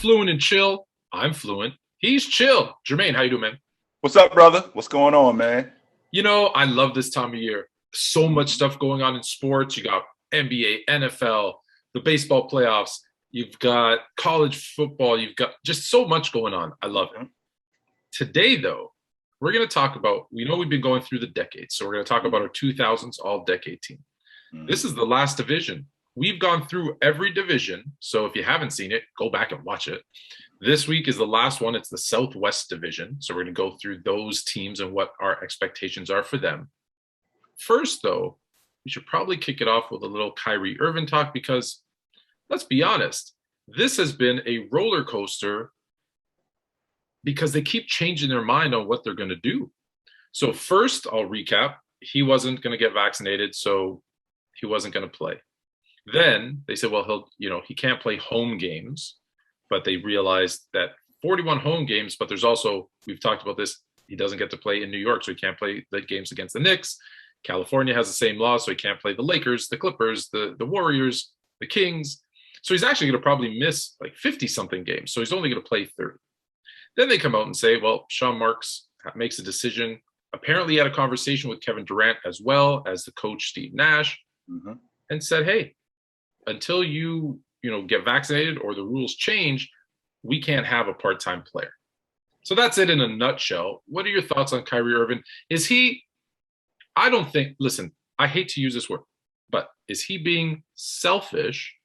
fluent and chill. I'm fluent. He's chill. Jermaine, how you doing, man? What's up, brother? What's going on, man? I love this time of year. So much stuff going on in sports. You got NBA, NFL, the baseball playoffs. You've got college football. You've got just so much going on. I love it. Today, though, we're going to talk about, we know we've been going through the decades. So we're going to talk about our 2000s all-decade team. This is the last division. We've gone through every division. So if you haven't seen it, go back and watch it. This week is the last one. It's the Southwest Division. So we're going to go through those teams and what our expectations are for them. First, though, we should probably kick it off with a little Kyrie Irving talk because, let's be honest, this has been a roller coaster because they keep changing their mind on what they're going to do. So first, I'll recap. He wasn't going to get vaccinated, so he wasn't going to play. Then they said, well, he can't play home games. But they realized that 41 home games, but there's also, we've talked about this, he doesn't get to play in New York, so he can't play the games against the Knicks. California has the same law, so he can't play the Lakers, the Clippers, the Warriors, the Kings. So he's actually going to probably miss like 50-something games, so he's only going to play 30. Then they come out and say, well, Sean Marks makes a decision. Apparently he had a conversation with Kevin Durant as well as the coach, Steve Nash, and said, hey, until you get vaccinated or the rules change, we can't have a part-time player. So that's it in a nutshell. What are your thoughts on Kyrie Irving? Listen, I hate to use this word, but is he being selfish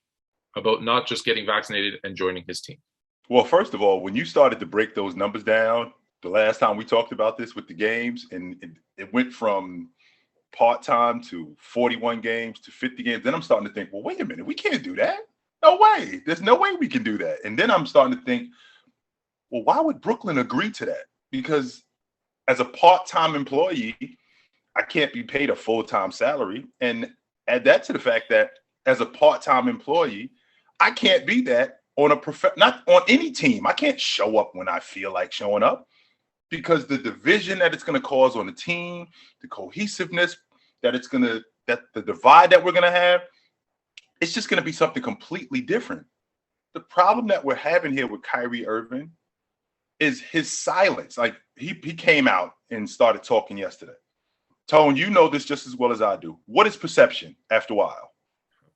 about not just getting vaccinated and joining his team? Well, first of all, when you started to break those numbers down, the last time we talked about this with the games, and it went from part-time to 41 games to 50 games, then I'm starting to think, well, wait a minute, we can't do that. No way. There's no way we can do that. And then I'm starting to think, well, why would Brooklyn agree to that? Because as a part-time employee, I can't be paid a full-time salary. And add that to the fact that as a part-time employee, I can't be that not on any team. I can't show up when I feel like showing up because the division that it's going to cause on the team, the cohesiveness that the divide that we're going to have, it's just going to be something completely different. The problem that we're having here with Kyrie Irving is his silence. Like he came out and started talking yesterday. Tone, you know this just as well as I do. What is perception after a while?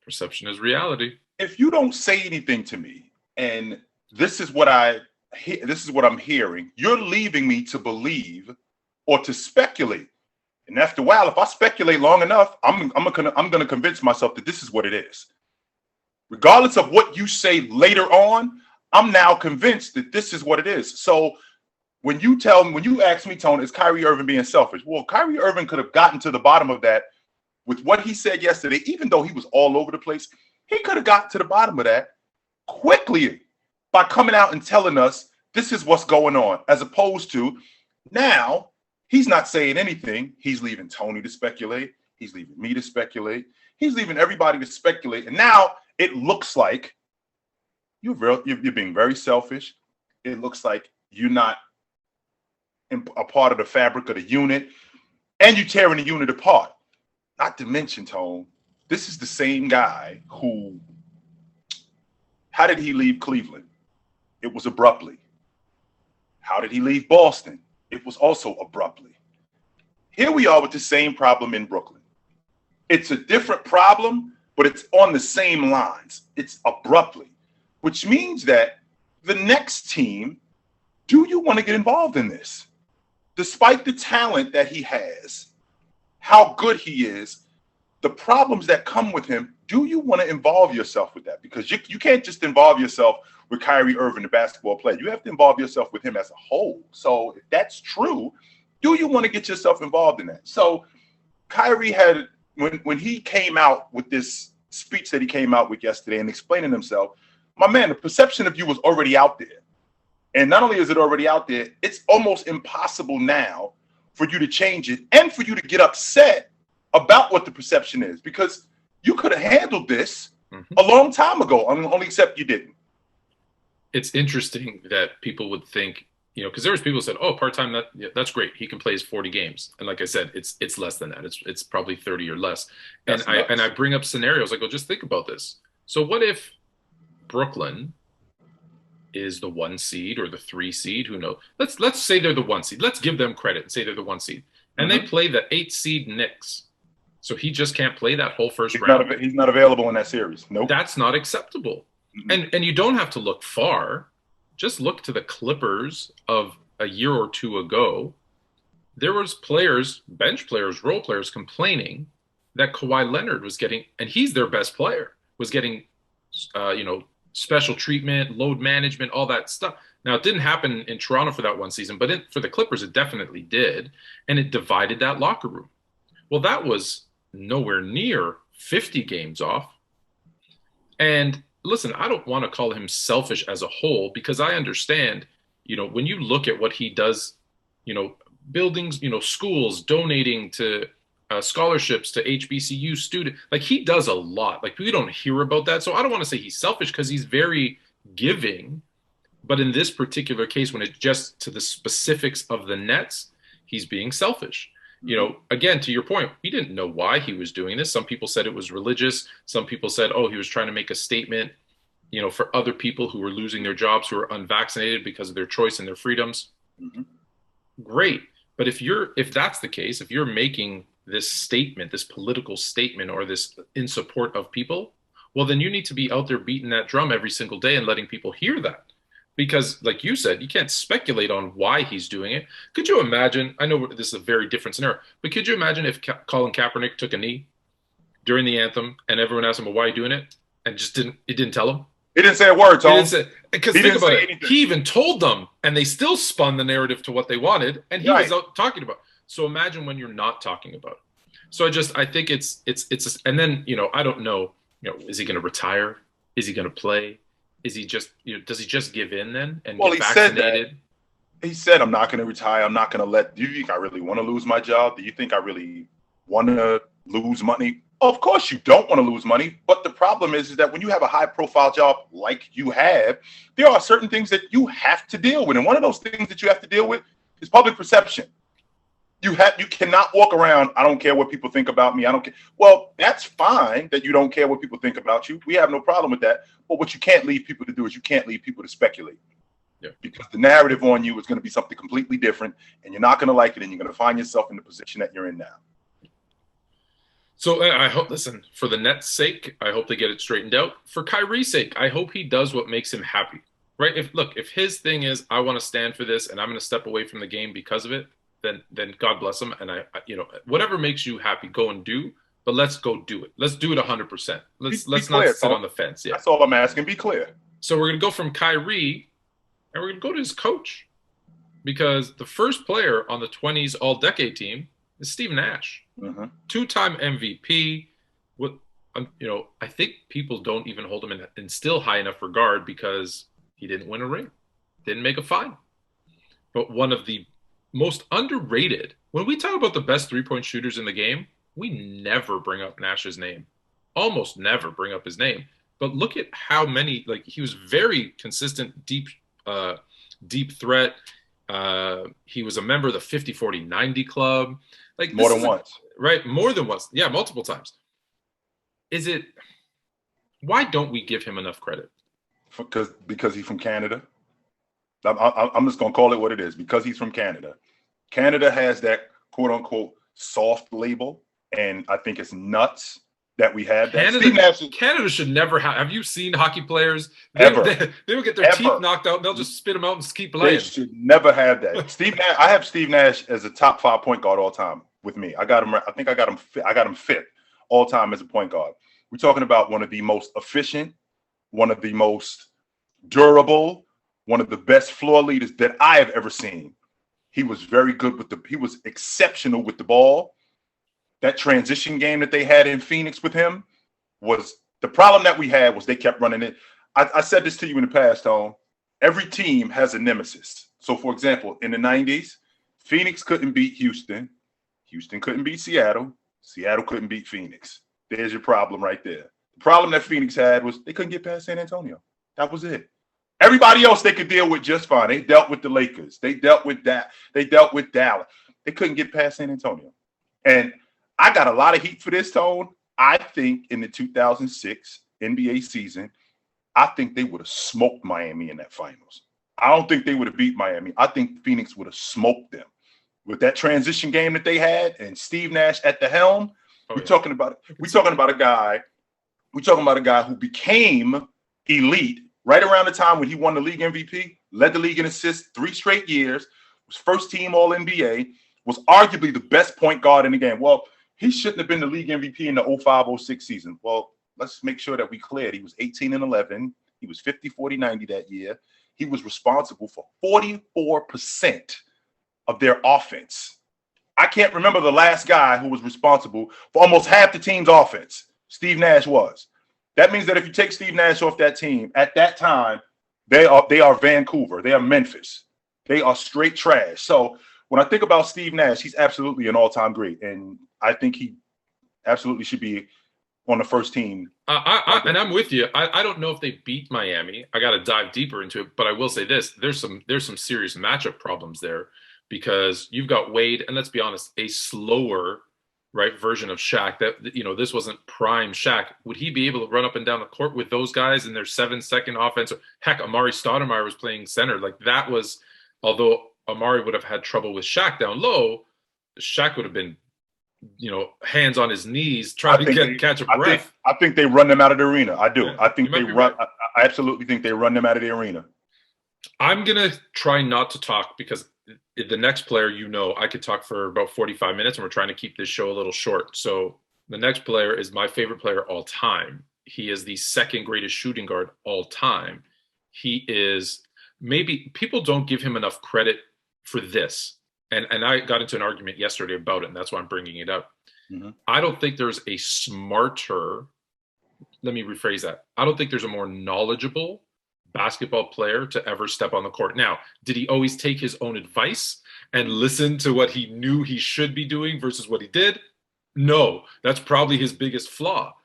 Perception is reality. If you don't say anything to me, and this is what I'm hearing, you're leaving me to believe or to speculate. And after a while, if I speculate long enough, I'm gonna convince myself that this is what it is. Regardless of what you say later on, I'm now convinced that this is what it is. So when you ask me, Tone, is Kyrie Irving being selfish? Well, Kyrie Irving could have gotten to the bottom of that with what he said yesterday, even though he was all over the place. He could have gotten to the bottom of that quickly by coming out and telling us this is what's going on, as opposed to now he's not saying anything. He's leaving Tony to speculate. He's leaving me to speculate. He's leaving everybody to speculate. And now it looks like you're being very selfish. It looks like you're not a part of the fabric of the unit, and you're tearing the unit apart. Not to mention, Tone, this is the same guy who, how did he leave Cleveland? It was abruptly. How did he leave Boston? It was also abruptly. Here we are with the same problem in Brooklyn. It's a different problem, but it's on the same lines. It's abruptly, which means that the next team, do you want to get involved in this? Despite the talent that he has, how good he is, the problems that come with him, do you want to involve yourself with that? Because you can't just involve yourself with Kyrie Irving, the basketball player. You have to involve yourself with him as a whole. So if that's true, do you want to get yourself involved in that? So Kyrie had, when he came out with this speech that he came out with yesterday and explaining himself, my man, the perception of you was already out there. And not only is it already out there, it's almost impossible now for you to change it and for you to get upset about what the perception is, because you could have handled this a long time ago, only except you didn't. It's interesting that people would think, because there was people who said, oh, part-time, that's great. He can play his 40 games. And like I said, it's less than that. It's probably 30 or less. And I bring up scenarios. I go, just think about this. So what if Brooklyn is the 1 seed or the 3 seed. Who knows? Let's say they're the 1 seed. Let's give them credit and say they're the 1 seed. And they play the 8 seed Knicks. So he just can't play that whole first round. He's not available in that series. Nope. That's not acceptable. And you don't have to look far. Just look to the Clippers of a year or two ago. There was players, bench players, role players complaining that Kawhi Leonard was getting, and he's their best player, was getting, special treatment, load management, all that stuff. Now, it didn't happen in Toronto for that one season, but for the Clippers, it definitely did. And it divided that locker room. Well, that was nowhere near 50 games off. And listen, I don't want to call him selfish as a whole, because I understand, when you look at what he does, buildings, schools, donating to scholarships to HBCU students, like he does a lot. Like we don't hear about that. So I don't want to say he's selfish, because he's very giving. But in this particular case, when it's just to the specifics of the Nets, he's being selfish. Again, to your point, we didn't know why he was doing this. Some people said it was religious. Some people said, he was trying to make a statement, for other people who were losing their jobs, who are unvaccinated because of their choice and their freedoms. Great. But if that's the case, if you're making this statement, this political statement, or this in support of people, well, then you need to be out there beating that drum every single day and letting people hear that. Because like you said, you can't speculate on why he's doing it. Could you imagine, I know this is a very different scenario, but could you imagine if Colin Kaepernick took a knee during the anthem and everyone asked him, well, why are you doing it? And it didn't tell him? He didn't say a word, Tom. Because think about it. He even told them, and they still spun the narrative to what they wanted, and he was out talking about it. So imagine when you're not talking about it. So I think it's and then, I don't know, is he going to retire? Is he going to play? Is he just, does he just give in then and get vaccinated? He said, I'm not going to retire. I'm not going to do you think I really want to lose my job? Do you think I really want to lose money? Of course you don't want to lose money. But the problem is that when you have a high profile job like you have, there are certain things that you have to deal with. And one of those things that you have to deal with is public perception. You cannot walk around, I don't care what people think about me. I don't care. Well, that's fine that you don't care what people think about you. We have no problem with that. But what you can't leave people to do is you can't leave people to speculate. Yeah. Because the narrative on you is going to be something completely different, and you're not going to like it, and you're going to find yourself in the position that you're in now. So I hope, listen, for the Nets' sake, I hope they get it straightened out. For Kyrie's sake, I hope he does what makes him happy, right? If his thing is, I want to stand for this and I'm going to step away from the game because of it, then God bless him. And whatever makes you happy, go and do. But let's go do it. Let's do it 100%. Let's not sit on the fence. Yeah, that's all I'm asking. Be clear. So we're going to go from Kyrie, and we're going to go to his coach, because the first player on the 20s All-Decade team is Steve Nash, two-time MVP. I think people don't even hold him in still high enough regard because he didn't win a ring, didn't make a final. But one of the most underrated, when we talk about the best three-point shooters in the game, we never bring up Nash's name, almost never bring up his name. But look at how many, he was very consistent, deep threat. He was a member of the 50-40-90 club. More than once. Right, more than once. Yeah, multiple times. Why don't we give him enough credit? Because he's from Canada. I'm just going to call it what it is. Because he's from Canada. Canada has that quote-unquote soft label, and I think it's nuts that we have that. Canada should never have. Have you seen hockey players? They will get their teeth knocked out, and they'll just spit them out and keep playing. They should never have that. Steve Nash. I have Steve Nash as a top 5 point guard all time with me. I got him. I think I got him fifth all time as a point guard. We're talking about one of the most efficient, one of the most durable, one of the best floor leaders that I have ever seen. He was very good he was exceptional with the ball. That transition game that they had in Phoenix with him was the problem that we had was they kept running it. I said this to you in the past, Tom. Every team has a nemesis. So, for example, in the 90s, Phoenix couldn't beat Houston. Houston couldn't beat Seattle. Seattle couldn't beat Phoenix. There's your problem right there. The problem that Phoenix had was they couldn't get past San Antonio. That was it. Everybody else they could deal with just fine. They dealt with the Lakers. They dealt with that. They dealt with Dallas. They couldn't get past San Antonio. And I got a lot of heat for this, Tone. I think in the 2006 NBA season, I think they would have smoked Miami in that finals. I don't think they would have beat Miami. I think Phoenix would have smoked them with that transition game that they had and Steve Nash at the helm. We're talking about a guy who became elite right around the time when he won the league MVP, led the league in assists 3 straight years, was first team All NBA, was arguably the best point guard in the game. Well, he shouldn't have been the league MVP in the 05-06 season. Well, let's make sure that we cleared. He was 18-11. He was 50-40-90 that year. He was responsible for 44% of their offense. I can't remember the last guy who was responsible for almost half the team's offense. Steve Nash was. That means that if you take Steve Nash off that team, at that time, they are Vancouver. They are Memphis. They are straight trash. So when I think about Steve Nash, he's absolutely an all-time great. And I think he absolutely should be on the first team. And I'm with you. I don't know if they beat Miami. I got to dive deeper into it. But I will say this. There's some serious matchup problems there because you've got Wade, and let's be honest, a slower version of Shaq. That, this wasn't prime Shaq. Would he be able to run up and down the court with those guys in their 7-second offense? Heck, Amari Stoudemire was playing center. Like that was, although Amari would have had trouble with Shaq down low, Shaq would have been, hands on his knees trying to catch a breath. I think they run them out of the arena. I do. Yeah, I think they run. Right. I absolutely think they run them out of the arena. I'm gonna try not to talk because the next player, I could talk for about 45 minutes, and we're trying to keep this show a little short. So the next player is my favorite player all time. He is the second greatest shooting guard all time. He is, maybe people don't give him enough credit for this. And I got into an argument yesterday about it, and that's why I'm bringing it up. Mm-hmm. I don't think there's a smarter, let me rephrase that. I don't think there's a more knowledgeable basketball player to ever step on the court. Now, did he always take his own advice and listen to what he knew he should be doing versus what he did? No, that's probably his biggest flaw.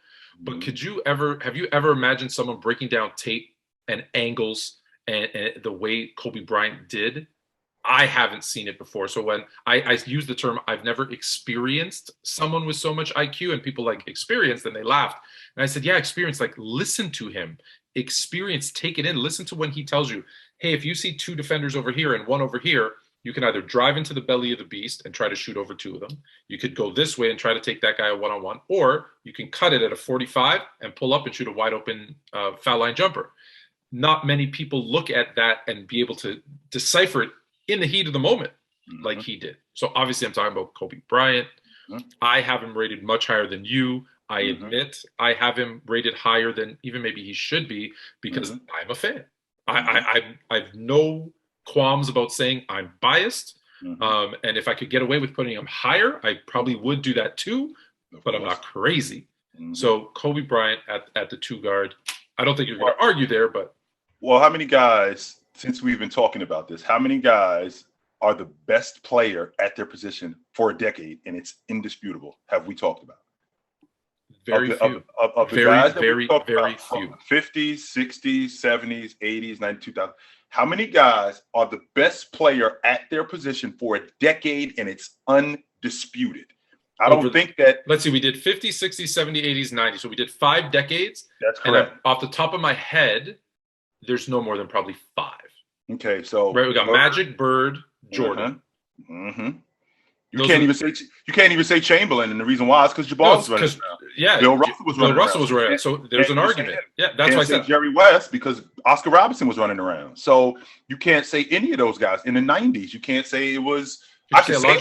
But have you ever imagined someone breaking down tape and angles and the way Kobe Bryant did? I haven't seen it before. So when I use the term, I've never experienced someone with so much IQ, and people like experienced, and they laughed. And I said, yeah, experience, like listen to him, experience, take it in, listen to when he tells you, hey, if you see 2 defenders over here and 1 over here, you can either drive into the belly of the beast and try to shoot over 2 of them. You could go this way and try to take that guy a one-on-one, or you can cut it at a 45 and pull up and shoot a wide open foul line jumper. Not many people look at that and be able to decipher it in the heat of the moment, like he did. So obviously I'm talking about Kobe Bryant. I have him rated much higher than you. I admit I have him rated higher than even maybe he should be because I'm a fan. I've no qualms about saying I'm biased. And if I could get away with putting him higher, I probably would do that too, but I'm not crazy. So Kobe Bryant at the 2 guard. I don't think you're going to argue there, but. Well, how many guys, since we've been talking about this, how many guys are the best player at their position for a decade, and it's indisputable, have we talked about? Very few. Of the guys that very few. 50s, 60s, 70s, 80s, 90s, 2000. How many guys are the best player at their position for a decade, and it's undisputed? I don't think that. Let's see, we did 50s, 60s, 70s, 80s, 90s. So we did 5 decades. That's correct. And off the top of my head, there's no more than probably 5. Okay, so we got Magic, Bird, Jordan. You can't even say Chamberlain, and the reason why is because Jabbar was running around. Yeah, Bill Russell was running around. So there's an argument. Yeah, that's why I said Jerry West, because Oscar Robertson was running around. So you can't say any of those guys in the 90s. You can't say it was. Could you say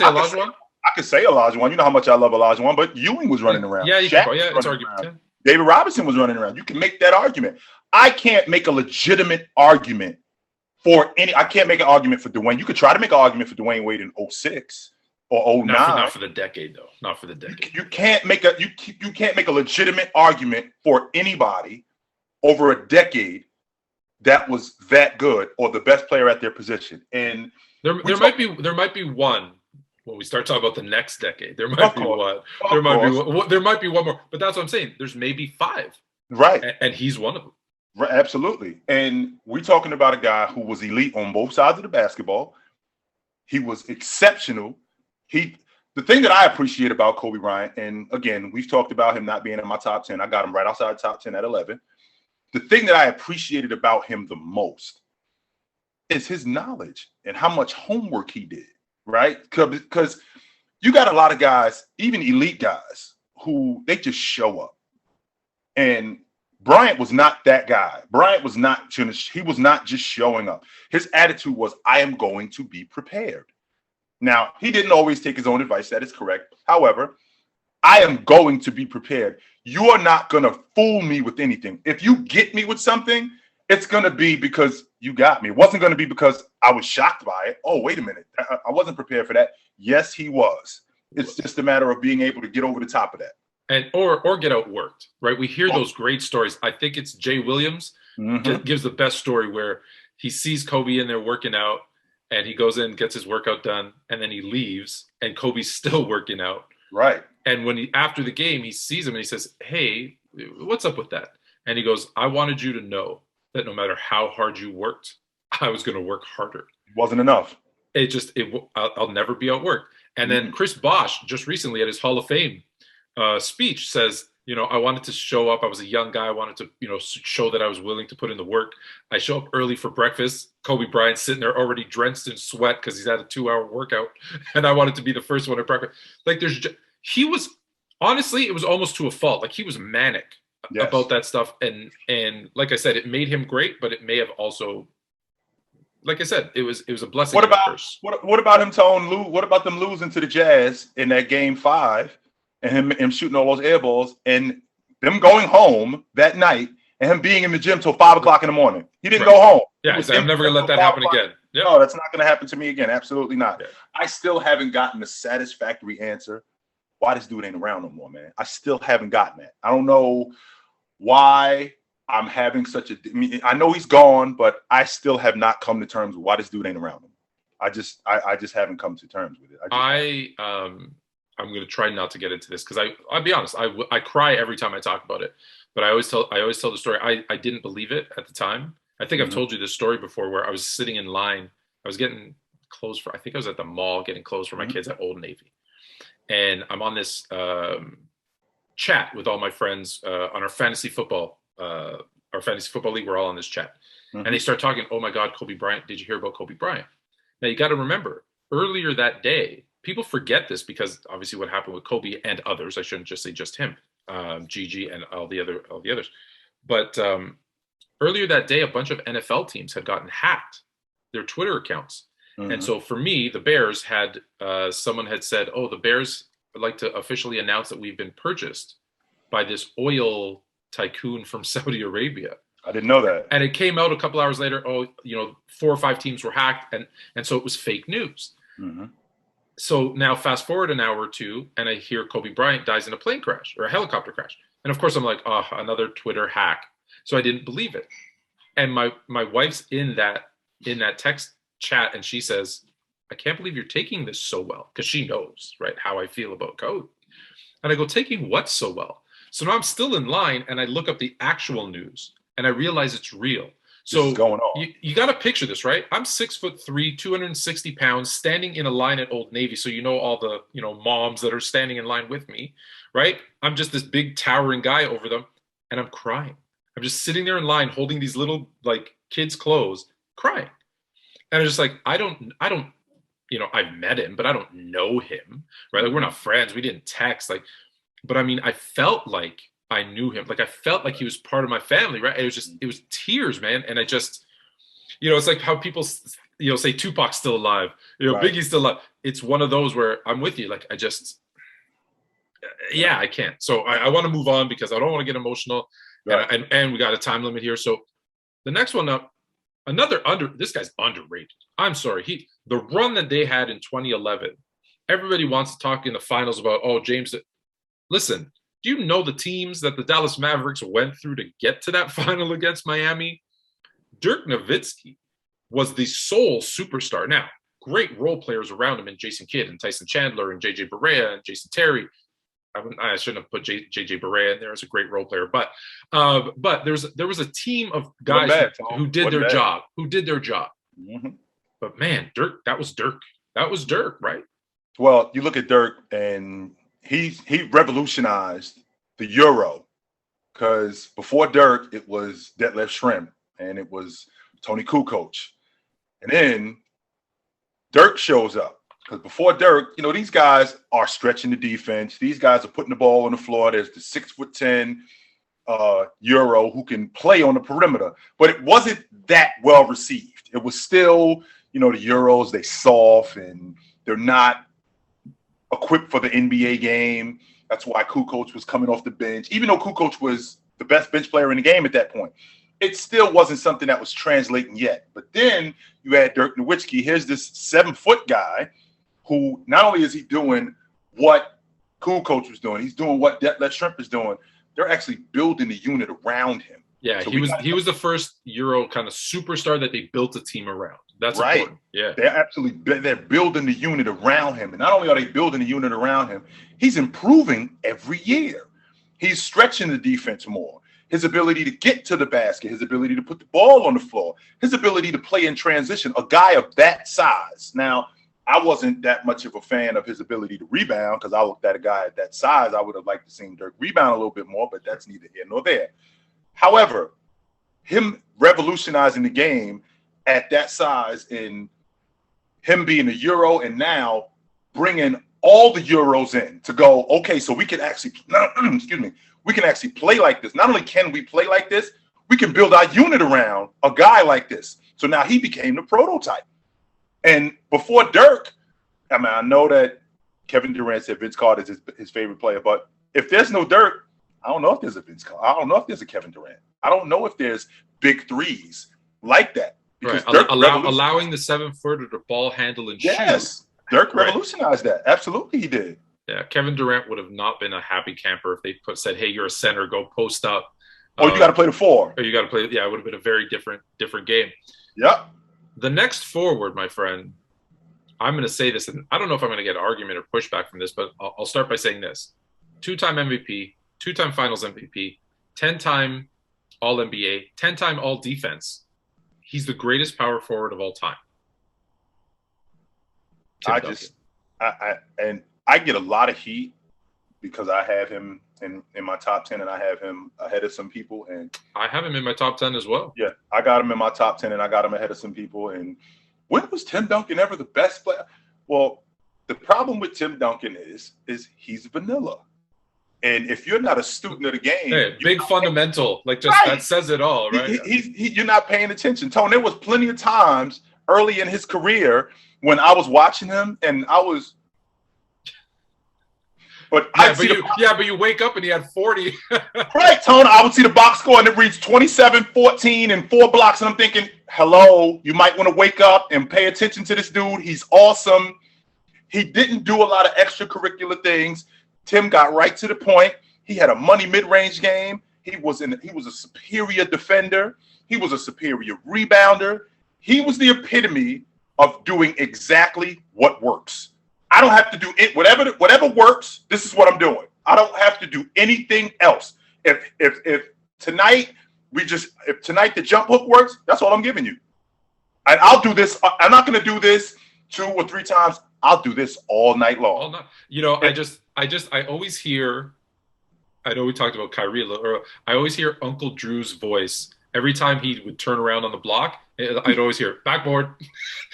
Olajuwon? I could say Olajuwon. You know how much I love Olajuwon, but Ewing was running around. Yeah, it's argument. Yeah. David Robinson was running around. You can make that argument. I can't make a legitimate argument for any. I can't make an argument for Dwayne. You could try to make an argument for Dwayne Wade in 06 or 09. Not for the decade, though. Not for the decade. You can't make a legitimate argument for anybody over a decade that was that good or the best player at their position. And there might be one. When we start talking about the next decade, there might be one. There might be one more. But that's what I'm saying. There's maybe 5. Right. And he's one of them. Right, absolutely. And we're talking about a guy who was elite on both sides of the basketball. He was exceptional. The thing that I appreciate about Kobe Bryant, and again, we've talked about him not being in my top 10. I got him right outside the top 10 at 11. the thing that I appreciated about him the most is his knowledge and how much homework he did, right? Because you got a lot of guys, even elite guys, who they just show up. And Bryant was not that guy. Bryant was not he was not just showing up. His attitude was, I am going to be prepared. Now, he didn't always take his own advice. That is correct. However, I am going to be prepared. You are not going to fool me with anything. If you get me with something, it's going to be because you got me. It wasn't going to be because I was shocked by it. Oh, wait a minute. I wasn't prepared for that. Yes, he was. It's just a matter of being able to get over the top of that. And or get outworked, right? We hear those great stories. I think it's Jay Williams gives the best story where he sees Kobe in there working out, and he goes in, gets his workout done, and then he leaves, and Kobe's still working out. Right. And when after the game, he sees him and he says, "Hey, what's up with that?" And he goes, "I wanted you to know that no matter how hard you worked, I was going to work harder." It wasn't enough. I'll never be outworked. And then Chris Bosh just recently at his Hall of Fame speech says, I wanted to show up. I was a young guy. I wanted to, show that I was willing to put in the work. I show up early for breakfast. Kobe Bryant sitting there already drenched in sweat because he's had a 2-hour workout. And I wanted to be the first one at breakfast. Like he was, honestly, it was almost to a fault. Like he was manic about that stuff. And like I said, it made him great, but it may have also, like I said, it was a blessing. What about him what about them losing to the Jazz in that game 5? And him shooting all those air balls and them going home that night and him being in the gym till 5 o'clock in the morning. He didn't go home. Yeah, I'm never going to let that happen again. Yep. No, that's not going to happen to me again. Absolutely not. Yeah. I still haven't gotten a satisfactory answer why this dude ain't around no more, man. I still haven't gotten that. I don't know why I'm having I know he's gone, but I still have not come to terms with why this dude ain't around him. I just haven't come to terms with it. I'm going to try not to get into this because I'll be honest. I cry every time I talk about it, but I always tell the story. I didn't believe it at the time. I think I've told you this story before where I was sitting in line. I was getting clothes I think I was at the mall getting clothes for my kids at Old Navy. And I'm on this chat with all my friends on our fantasy football league. We're all on this chat. And they start talking, oh my God, Kobe Bryant. Did you hear about Kobe Bryant? Now you got to remember earlier that day, people forget this because obviously what happened with Kobe and others, I shouldn't just say just him, Gigi and all the others. But earlier that day, a bunch of NFL teams had gotten hacked, their Twitter accounts. And so for me, the Bears had, someone had said, oh, the Bears would like to officially announce that we've been purchased by this oil tycoon from Saudi Arabia. I didn't know that. And it came out a couple hours later, 4 or 5 teams were hacked. And so it was fake news. So now fast forward an hour or two, and I hear Kobe Bryant dies in a plane crash or a helicopter crash. And of course I'm like, oh, another Twitter hack. So I didn't believe it. And my wife's in that text chat, and she says, I can't believe you're taking this so well, because she knows, right, how I feel about Kobe. And I go, taking what so well? So now I'm still in line, and I look up the actual news, and I realize it's real. So going on. You got to picture this, right? I'm 6'3", 260 pounds, standing in a line at Old Navy. So all the moms that are standing in line with me, right? I'm just this big towering guy over them, and I'm crying. I'm just sitting there in line, holding these little kids' clothes, crying. And I'm just like, I don't, I've met him, but I don't know him, right? Like we're not friends. We didn't text, but I mean, I felt like I knew him. Like I felt like he was part of my family, right? It was tears, man. And I just, it's like how people, say Tupac's still alive, right. Biggie's still alive. It's one of those where I'm with you. Like I just, I can't. So I want to move on because I don't want to get emotional. Right. And we got a time limit here. So the next one up, this guy's underrated. I'm sorry. The run that they had in 2011, everybody wants to talk in the finals about, oh, James, listen, do you know the teams that the Dallas Mavericks went through to get to that final against Miami? Dirk Nowitzki was the sole superstar. Now, great role players around him in Jason Kidd and Tyson Chandler and JJ Barea and Jason Terry. I shouldn't have put JJ Barea in there as a great role player, but there was a team of guys who did their job. But man, Dirk, that was Dirk, right? Well, you look at Dirk, and he revolutionized the Euro because before Dirk, it was Detlef Schrempf and it was Tony Kukoc. And then Dirk shows up. Because before Dirk, these guys are stretching the defense. These guys are putting the ball on the floor. There's the 6'10" Euro who can play on the perimeter. But it wasn't that well received. It was still, the Euros, they soft and they're not equipped for the NBA game. That's why Kukoc was coming off the bench. Even though Kukoc was the best bench player in the game at that point, it still wasn't something that was translating yet. But then you had Dirk Nowitzki. Here's this 7-foot guy who not only is he doing what Kukoc was doing, he's doing what Detlef Schrempf is doing. They're actually building the unit around him. Yeah, so he was the first Euro kind of superstar that they built a team around. That's right. Important. Yeah, they're building the unit around him, and not only are they building the unit around him, he's improving every year. He's stretching the defense more. His ability to get to the basket, his ability to put the ball on the floor, his ability to play in transition. A guy of that size. Now, I wasn't that much of a fan of his ability to rebound because I looked at a guy at that size. I would have liked to see Dirk rebound a little bit more, but that's neither here nor there. However, him revolutionizing the game at that size and him being a Euro and now bringing all the Euros in to go, okay, so we can actually, we can actually play like this. Not only can we play like this, we can build our unit around a guy like this. So now he became the prototype. And before Dirk, I know that Kevin Durant said Vince Carter is his favorite player, but if there's no Dirk, I don't know if there's a Vince Carter. I don't know if there's a Kevin Durant. I don't know if there's big threes like that. Right. Allowing the 7-footer to ball handle and shoot. Yes, Dirk revolutionized that. Absolutely, he did. Yeah, Kevin Durant would have not been a happy camper if they said, "Hey, you're a center, go post up." Oh, you got to play the 4. Or you got to play. Yeah, it would have been a very different game. Yep. The next forward, my friend, I'm going to say this, and I don't know if I'm going to get an argument or pushback from this, but I'll start by saying this: 2-time MVP, 2-time Finals MVP, 10-time All-NBA, 10-time All-Defense. He's the greatest power forward of all time. I get a lot of heat because I have him in my top 10 and I have him ahead of some people. And I have him in my top 10 as well. Yeah, I got him in my top 10 and I got him ahead of some people. And when was Tim Duncan ever the best player? Well, the problem with Tim Duncan is he's vanilla. And if you're not a student of the game, big fundamental, that says it all, right? You're not paying attention. Tone, there was plenty of times early in his career when I was watching him and I was. But you wake up and he had 40. Right, Tone. I would see the box score and it reads 27-14 and 4 blocks. And I'm thinking, hello, you might want to wake up and pay attention to this dude. He's awesome. He didn't do a lot of extracurricular things. Tim got right to the point. He had a money mid-range game. He was a superior defender. He was a superior rebounder. He was the epitome of doing exactly what works. I don't have to do it. Whatever works, this is what I'm doing. I don't have to do anything else. If tonight the jump hook works, that's all I'm giving you. And I'll do this. I'm not going to do this 2 or 3 times. I'll do this all night long. All night. I always hear, I know we talked about Kyrie a little earlier. I always hear Uncle Drew's voice every time he would turn around on the block. I'd always hear backboard.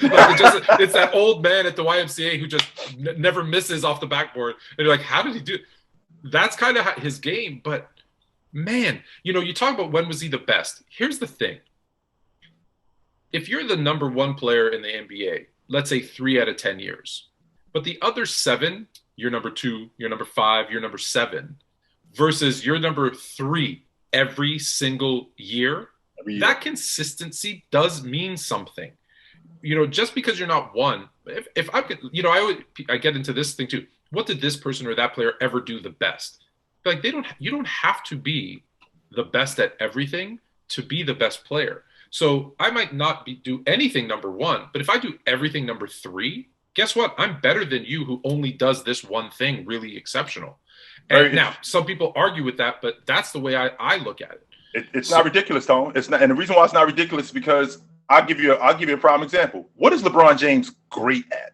It's that old man at the YMCA who just never misses off the backboard. And you're like, how did he do it? That's kind of his game. But man, you talk about when was he the best. Here's the thing. If you're the number 1 player in the NBA, let's say 3 out of 10 years, but the other 7, you're number 2, you're number 5, you're number 7, versus you're number 3 every single year, that consistency does mean something. Just because you're not 1, if I could, I get into this thing too. What did this person or that player ever do the best? Like you don't have to be the best at everything to be the best player. So I might not do anything number 1, but if I do everything number 3, guess what? I'm better than you who only does this one thing really exceptional. And now some people argue with that, but that's the way I look at it. It's not ridiculous, Tone. It's not, and the reason why it's not ridiculous is because I'll give you a prime example. What is LeBron James great at?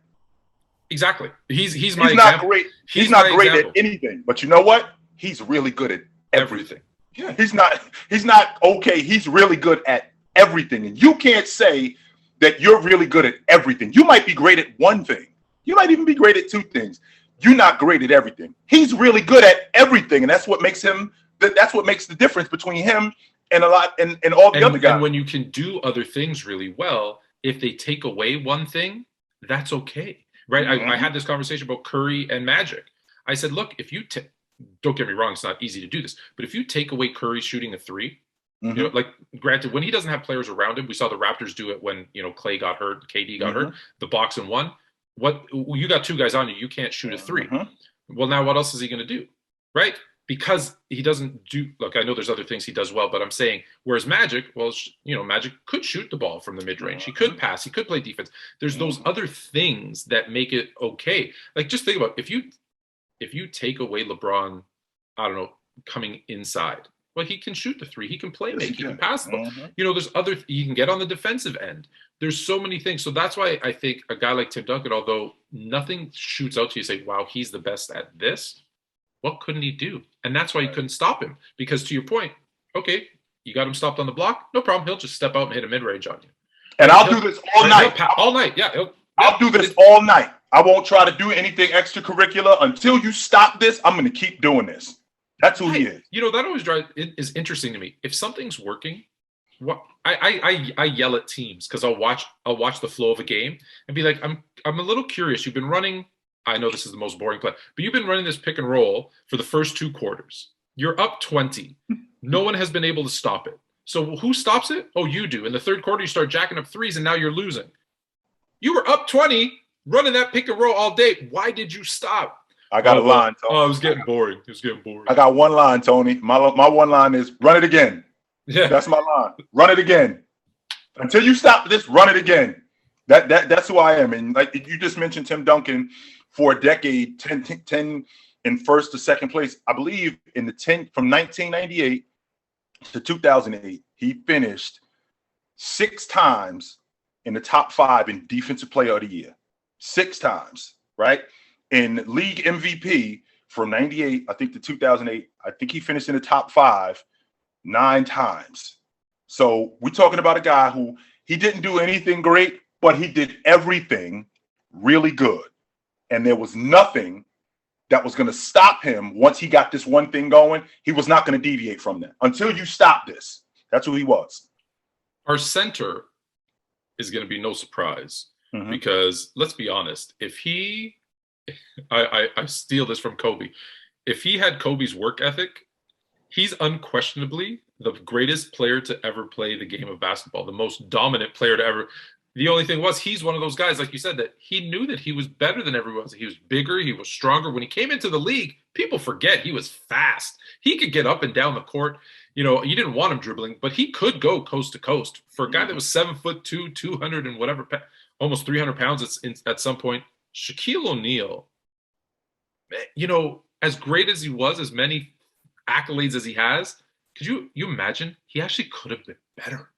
Exactly. He's not great. He's not great at anything. But you know what? He's really good at everything. Yeah. He's not okay. He's really good at everything. And you can't say that you're really good at everything. You might be great at one thing. You might even be great at two things. You're not great at everything. He's really good at everything. And that's what makes the difference between him and and all the other guys. And when you can do other things really well, if they take away one thing, that's okay. Right? I had this conversation about Curry and Magic. I said, look, if you don't get me wrong, it's not easy to do this, but if you take away Curry shooting a three, you know, like granted, when he doesn't have players around him, we saw the Raptors do it when, you know, Clay got hurt, KD got hurt, the box and one. You got two guys on you, you can't shoot a three. Well, now what else is he going to do? Right? Because he doesn't do, look, I know there's other things he does well, but I'm saying, whereas Magic, well, you know, Magic could shoot the ball from the mid-range. He could pass. He could play defense. There's those other things that make it okay. Like, just think about if you take away LeBron, I don't know, coming inside, well, he can shoot the three. He can play make. He can pass the ball. You know, he can get on the defensive end. There's so many things. So that's why I think a guy like Tim Duncan, although nothing shoots out to you, say, wow, he's the best at this. What couldn't he do? And that's why you couldn't stop him. Because to your point, okay, you got him stopped on the block, no problem. He'll just step out and hit a mid-range on you. And I'll do this all night. All night, yeah. I'll do this all night. I won't try to do anything extracurricular until you stop this. I'm going to keep doing this. That's who he is. You know, that always is interesting to me. If something's working, what I yell at teams because I'll watch the flow of a game and be like, I'm a little curious. You've been running. I know this is the most boring play, but you've been running this pick and roll for the first two quarters. You're up 20. No one has been able to stop it. So who stops it? Oh, you do. In the third quarter, you start jacking up threes, and now you're losing. You were up 20, running that pick and roll all day. Why did you stop? I got a line, Tony. Oh, it was getting boring. I got one line, Tony. My one line is run it again. Yeah. That's my line. Run it again. Until you stop this, run it again. That's who I am. And like you just mentioned Tim Duncan for a decade, 10 in first to second place. I believe in the 10 from 1998 to 2008, he finished 6 times in the top 5 in Defensive Player of the Year. 6 times, right? In league MVP from 98, I think to 2008, I think he finished in the top 5 9 times. So we're talking about a guy who he didn't do anything great, but he did everything really good. And there was nothing that was going to stop him once he got this one thing going. He was not going to deviate from that until you stop this. That's who he was. Our center is going to be no surprise because let's be honest, if he I steal this from Kobe. If he had Kobe's work ethic, he's unquestionably the greatest player to ever play the game of basketball, the most dominant player to ever. The only thing was he's one of those guys, like you said, that he knew that he was better than everyone else. He was bigger. He was stronger. When he came into the league, people forget he was fast. He could get up and down the court. You know, you didn't want him dribbling, but he could go coast to coast. For a guy that was 7'2", 200 and whatever, almost 300 pounds at some point, Shaquille O'Neal, you know, as great as he was, as many accolades as he has, could you imagine he actually could have been better?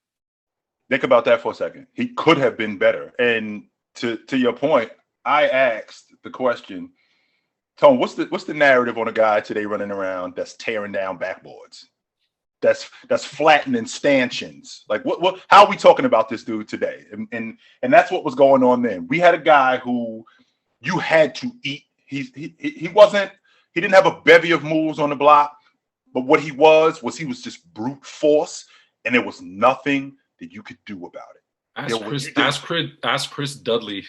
Think about that for a second. He could have been better. And to your point, I asked the question, Tone, what's the narrative on a guy today running around that's tearing down backboards? That's flattening stanchions. Like how are we talking about this dude today? And that's what was going on then. We had a guy who you had to eat. He didn't have a bevy of moves on the block, but what he was just brute force, and there was nothing that you could do about it. Ask Chris Dudley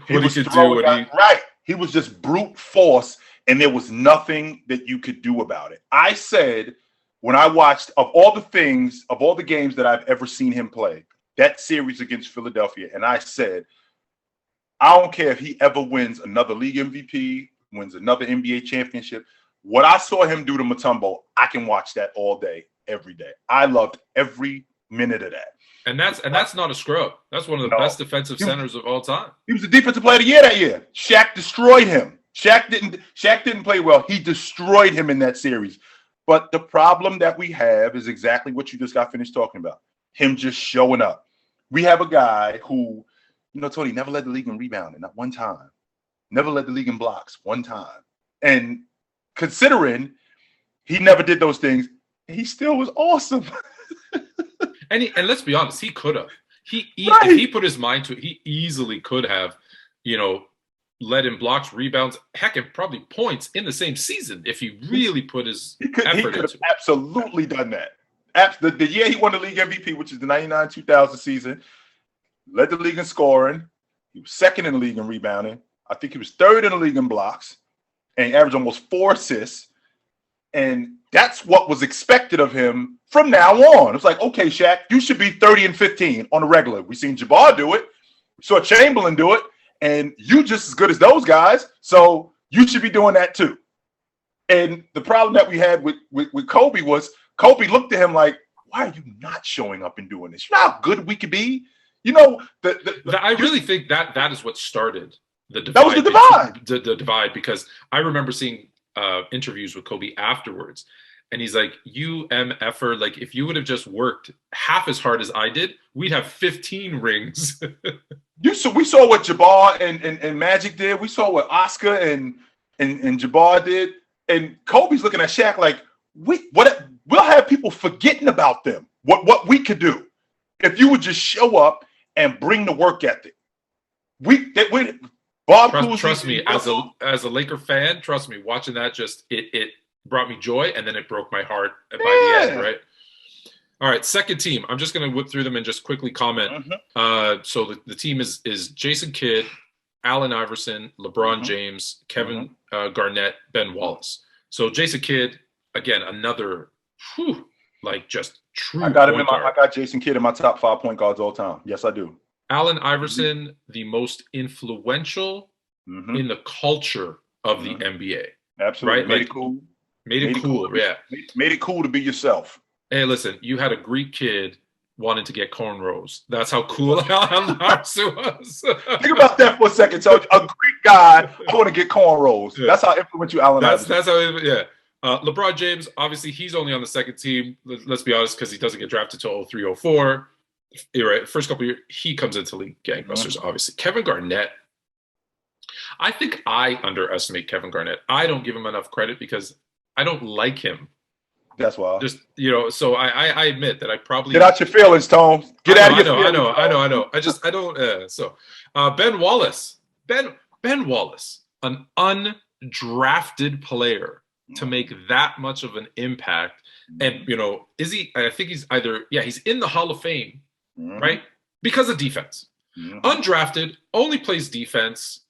what he could do. Right. He was just brute force, and there was nothing that you could do about it. I said, when I watched, of all the games that I've ever seen him play, that series against Philadelphia, and I said, I don't care if he ever wins another league MVP, wins another NBA championship. What I saw him do to Mutombo, I can watch that all day, every day. I loved every minute of that. And that's not a scrub. That's one of the best defensive centers of all time. He was the defensive player of the year that year. Shaq destroyed him. Shaq didn't play well. He destroyed him in that series. But the problem that we have is exactly what you just got finished talking about. Him just showing up. We have a guy who, you know, Tony never led the league in rebounding, not one time. Never led the league in blocks, one time. And considering He never did those things. He still was awesome. And let's be honest, he could have. Right. If he put his mind to it, he easily could have, led in blocks, rebounds, heck, and probably points in the same season if he really put his effort into it. Absolutely done that. The year he won the league MVP, which is the 99-2000 season, led the league in scoring. He was second in the league in rebounding. I think he was third in the league in blocks, and he averaged almost 4 assists. And that's what was expected of him from now on. It's like, okay, Shaq, you should be 30 and 15 on the regular. We've seen Jabbar do it. We saw Chamberlain do it. And you just as good as those guys. So you should be doing that too. And the problem that we had with Kobe was Kobe looked at him like, why are you not showing up and doing this? You know how good we could be? I really think that is what started the divide. That was the divide. The divide, because I remember seeing interviews with Kobe afterwards. And he's like, you MFer, like if you would have just worked half as hard as I did, we'd have 15 rings. We saw what Jabbar and Magic did. We saw what Oscar and Jabbar did. And Kobe's looking at Shaq like, we'll have people forgetting about them. What we could do if you would just show up and bring the work ethic. Trust me, as a Laker fan, trust me, watching that just it brought me joy, and then it broke my heart by the end, right? All right, second team. I'm just going to whip through them and just quickly comment. So the team is Jason Kidd, Allen Iverson, LeBron James, Kevin Garnett, Ben Wallace. So Jason Kidd, again, another, just true. I got Jason Kidd in my top 5 point guards all time. Yes, I do. Allen Iverson, the most influential in the culture of the NBA. Absolutely. Right? Made it cool. Made it cool, yeah. Made it cool to be yourself. Hey, listen, you had a Greek kid wanting to get cornrows. That's how cool Allen Iverson was. Think about that for a second. So a Greek guy, I want to get cornrows. Yeah. That's how influential Allen Iverson. That's how, yeah. LeBron James, obviously, he's only on the second team. Let's be honest, because he doesn't get drafted until 03, 04. You're right. First couple of years, he comes into league gangbusters, obviously. Kevin Garnett, I think I underestimate Kevin Garnett. I don't give him enough credit because I don't like him. That's why. Just, so I admit that I probably... Get out your feelings, Tone. Get out your feelings. I know. I don't... Ben Wallace. Ben Wallace, an undrafted player to make that much of an impact. And, is he... I think he's either... Yeah, he's in the Hall of Fame, right? Because of defense. Undrafted, only plays defense,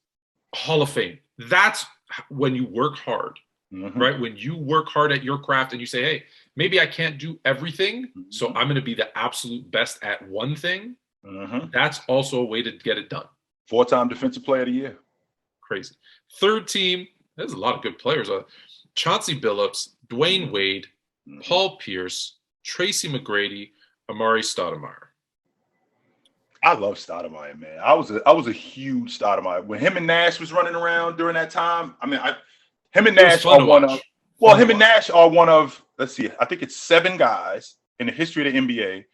Hall of Fame. That's when you work hard. Right? When you work hard at your craft and you say, hey, maybe I can't do everything, so I'm going to be the absolute best at one thing. That's also a way to get it done. 4-time Defensive Player of the Year. Crazy. Third team, there's a lot of good players. Chauncey Billups, Dwayne Wade, Paul Pierce, Tracy McGrady, Amari Stoudemire. I love Stoudemire, man. I was a huge Stoudemire. When him and Nash was running around during that time, him and Nash are one of, let's see, I think it's 7 guys in the history of the NBA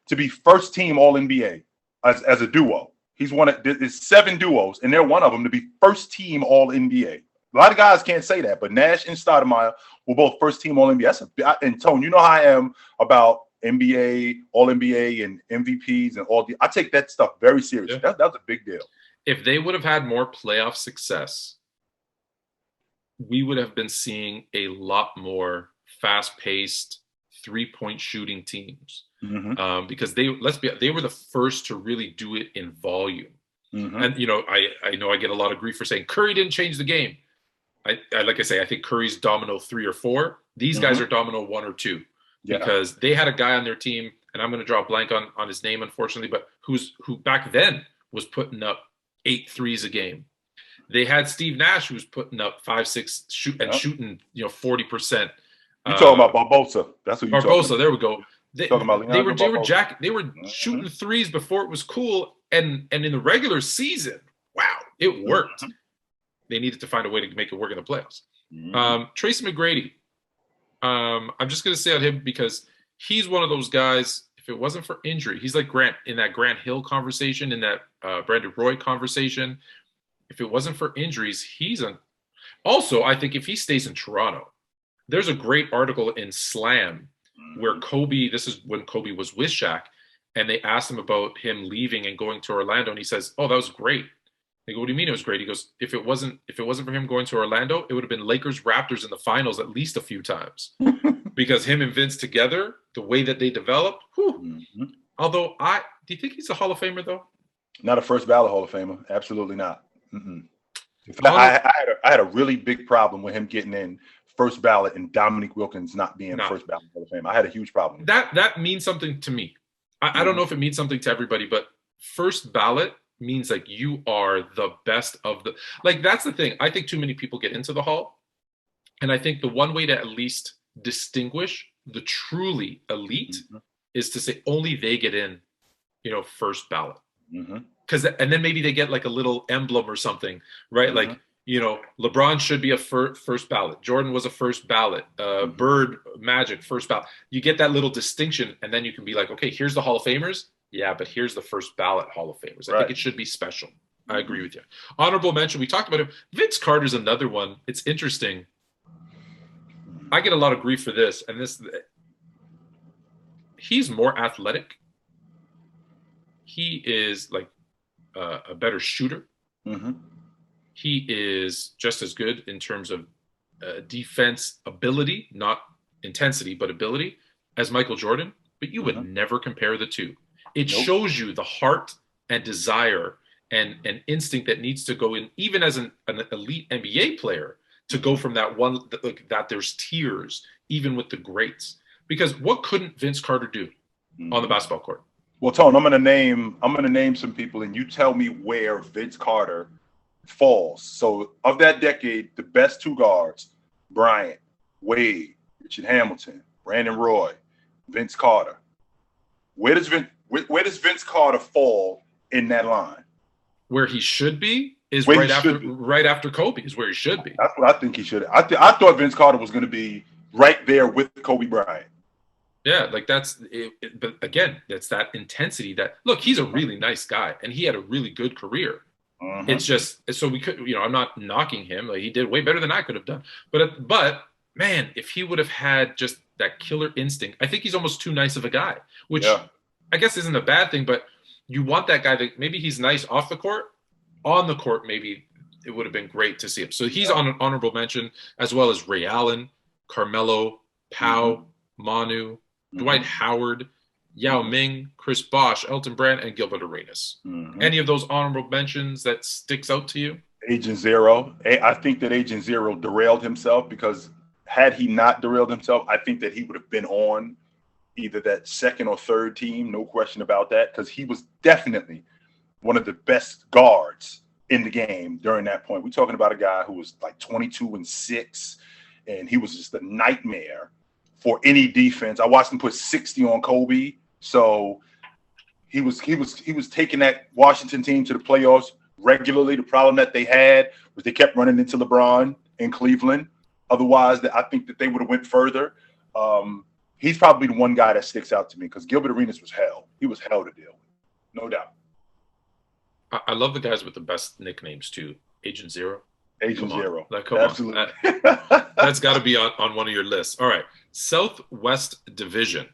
to be first team All NBA as a duo. He's one of, there's 7 duos, and they're one of them to be first team All NBA. A lot of guys can't say that, but Nash and Stoudemire were both first team All NBA. And Tone, you know how I am about NBA, All NBA, and MVPs and all the. I take that stuff very seriously. Yeah. That's a big deal. If they would have had more playoff success, we would have been seeing a lot more fast-paced 3-point shooting teams because they were the first to really do it in volume. And I know I get a lot of grief for saying Curry didn't change the game. I like I say, I think Curry's domino 3 or 4. These guys are domino 1 or 2 because they had a guy on their team, and I'm going to draw a blank on his name, unfortunately, but who back then was putting up 8 threes a game. They had Steve Nash, who was putting up 5-6 shooting 40%. You talking about Barbosa? That's what you talking about. Barbosa. There we go. They were Mm-hmm. shooting threes before it was cool, and in the regular season, wow, it worked. Mm-hmm. They needed to find a way to make it work in the playoffs. Mm-hmm. Tracy McGrady. I'm just going to say on him because he's one of those guys. If it wasn't for injury, he's like Grant in that Grant Hill conversation, in that Brandon Roy conversation. If it wasn't for injuries, he's on. Also, I think if he stays in Toronto, there's a great article in Slam where Kobe, this is when Kobe was with Shaq, and they asked him about him leaving and going to Orlando, and he says, "Oh, that was great." They go, "What do you mean it was great?" He goes, "If it wasn't for him going to Orlando, it would have been Lakers Raptors in the finals at least a few times." Because him and Vince together, the way that they developed, Although do you think he's a Hall of Famer though? Not a first ballot Hall of Famer. Absolutely not. In fact, I had a really big problem with him getting in first ballot and Dominique Wilkins not being first ballot Hall of Fame. I had a huge problem. That means something to me. I don't know if it means something to everybody, but first ballot means like you are the best of the, like, that's the thing. I think too many people get into the Hall. And I think the one way to at least distinguish the truly elite is to say only they get in, first ballot. And then maybe they get like a little emblem or something, right? Like, LeBron should be a first ballot. Jordan was a first ballot. Bird, Magic, first ballot. You get that little distinction, and then you can be like, okay, here's the Hall of Famers. Yeah, but here's the first ballot Hall of Famers. I think it should be special. I agree with you. Honorable mention, we talked about him. Vince Carter's another one. It's interesting. I get a lot of grief for this, and he's more athletic. He is like a better shooter. He is just as good in terms of defense ability, not intensity, but ability, as Michael Jordan. But you would never compare the two. It shows you the heart and desire and instinct that needs to go in, even as an elite NBA player, to go from that one, that there's tiers, even with the greats. Because what couldn't Vince Carter do on the basketball court? Well, Tone, I'm gonna name some people, and you tell me where Vince Carter falls. So of that decade, the best two guards: Bryant, Wade, Richard Hamilton, Brandon Roy, Vince Carter. Where does Vince Carter fall in that line? Where he should be is right after Kobe is where he should be. That's what I think he should. I thought Vince Carter was going to be right there with Kobe Bryant. Yeah, like that's it, but again, that's that intensity that, look, he's a really nice guy and he had a really good career. It's just, so we could, I'm not knocking him. Like, he did way better than I could have done. But man, if he would have had just that killer instinct, I think he's almost too nice of a guy, which I guess isn't a bad thing, but you want that guy that maybe he's nice off the court. On the court, maybe it would have been great to see him. So he's on an honorable mention, as well as Ray Allen, Carmelo, Pau, Manu, Dwight Howard, Yao Ming, Chris Bosh, Elton Brand, and Gilbert Arenas. Any of those honorable mentions that sticks out to you? Agent Zero. I think that Agent Zero derailed himself, because had he not derailed himself, I think that he would have been on either that second or third team. No question about that, because he was definitely one of the best guards in the game during that point. We're talking about a guy who was like 22-6, and he was just a nightmare for any defense. I watched him put 60 on Kobe. So he was taking that Washington team to the playoffs regularly. The problem that they had was they kept running into LeBron in Cleveland. Otherwise, I think that they would have went further. He's probably the one guy that sticks out to me, because Gilbert Arenas was hell. He was hell to deal with, no doubt. I love the guys with the best nicknames too. Agent Zero. Agent Zero. Like, come Absolutely. on. That's got to be on one of your lists. All right. Southwest Division.